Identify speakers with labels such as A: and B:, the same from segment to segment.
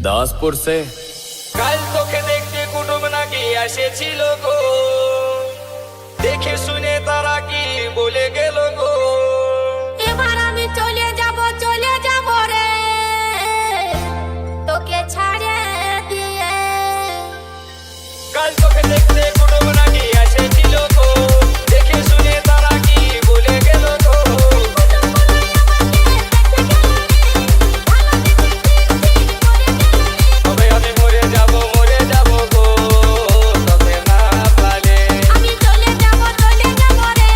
A: दासपुर से।
B: কাল তোকে দেখতে কুটুম নাকি এসেছিল গো, দেখে শুনে তারা কি বলে গেল গো।
C: এবার আমি চলে যাব রে, তোকে ছাড়ে দিয়ে।
B: কাল তোকে দেখতে কুটুম নাকি এসেছিল গো, দেখে শুনে তারা কি বলে গেল গো। তবে আমি মরে যাব গো, তোকে না পালে।
C: আমি চলে যাব রে,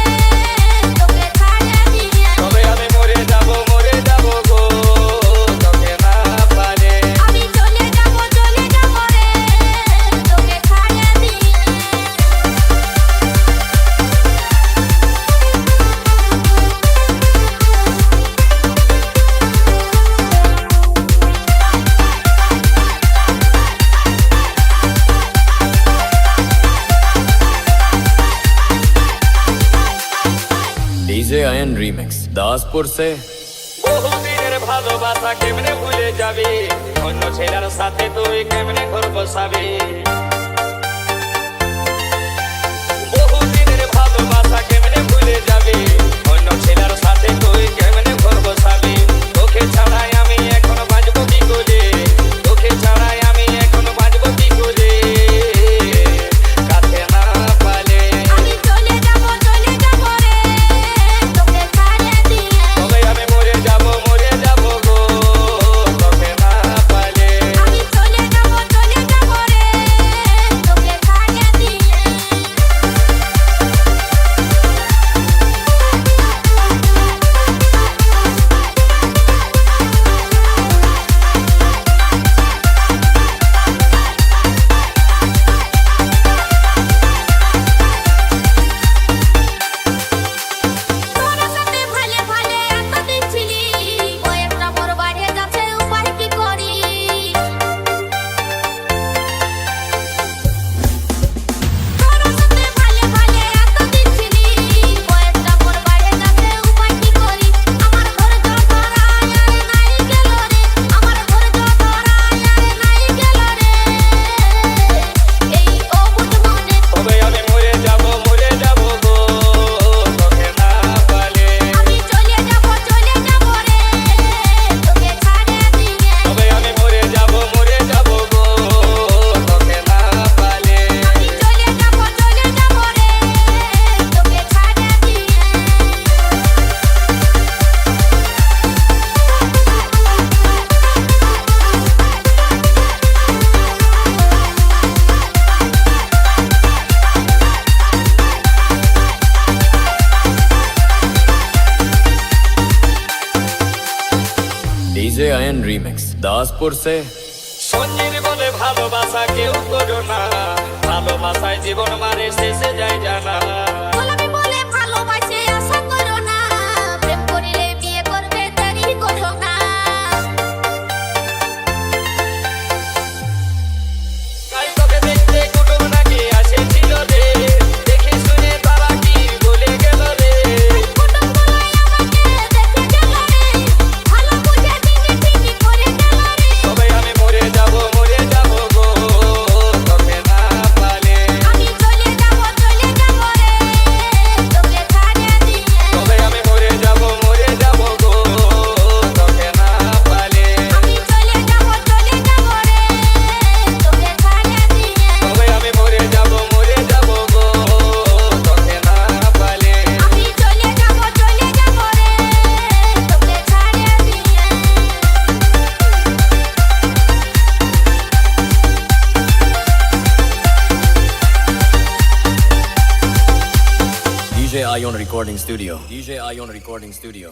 C: তোকে ছাড়ে দিয়ে।
B: তবে আমি মরে যাব গো, তোকে না পালে।
C: আমি চলে যাব রে, তোকে ছাড়ে দিয়ে।
A: डीजे आयन रीमिक्स दासपुर से।
B: বহুদিনের ভালোবাসা কেমনে ভুলে যাবে, অন্য ছেলের সাথে তুই কেমনে ঘর বসাবি। বহুদিনের ভালোবাসা কেমনে ভুলে যাবে, অন্য ছেলের সাথে তুই কেমনে ঘর বসাবি। তোকে ছাড়াই আমি এখন বাঁচবো কি করে, তোকে ছাড়াই আমি এখন বাঁচবো কি করে, কাছে না পালে।
C: আমি চলে যাব রে, তোকে ছাড়ে দিয়ে।
B: তবে আমি মরে যাব গো, তোকে না পালে।
C: আমি চলে যাব রে, তোকে ছাড়ে দিয়ে। তোর সাথে ভালে ভালে এতদিন ছিলি, বয়সটা মোর বাড়ে যাচ্ছে, উপায় কি করি। তোর সাথে ভালে ভালে এতদিন ছিলি, বয়সটা মোর বাড়ে যাচ্ছে, উপায় কি করি। আমার ঘর জড়ায় নাই গেল রে, আমার ঘর জড়ায় নাই গেল রে, এই অবুঝ মনে।
B: তবে আমি মরে যাব গো, তোকে না পালে।
C: আমি চলে যাব রে, তোকে ছাড়ে দিয়ে।
B: তবে আমি মরে যাব গো, তোকে না পালে।
C: আমি চলে যাব রে, তোকে ছাড়ে দিয়ে।
A: डीजे आयन रीमिक्स दासपुर से।
B: সঞ্জির বলে ভালোবাসা কেউ করো না, ভালোবাসায় জীবন মারে শেষে যায় জানা।
C: গোলামি বলে ভালোবাসে আশা করো না, প্রেম করিলে বিয়ে করবে দেরি করো না।
B: কাল তোকে দেখতে কুটুম নাকি এসেছিল রে, দেখে শুনে তারা কি বলে গেল রে।
C: কুটুমগুলো আমাকে দেখে গেল রে, ভালো বুঝে ঠিকই করে গেল রে।
B: তবে আমি মরে যাব গো, তোকে না পালে।
C: আমি চলে যাব রে, তোকে ছাড়ে দিয়ে।
B: তবে আমি মরে যাব গো, তোকে না পালে।
C: আমি চলে যাব রে, তোকে ছাড়ে দিয়ে।
B: তবে আমি মরে যাব গো, তোকে না পালে।
C: আমি চলে যাব রে, তোকে ছাড়ে দিয়ে।
A: DJ ion recording studio. DJ ion recording studio.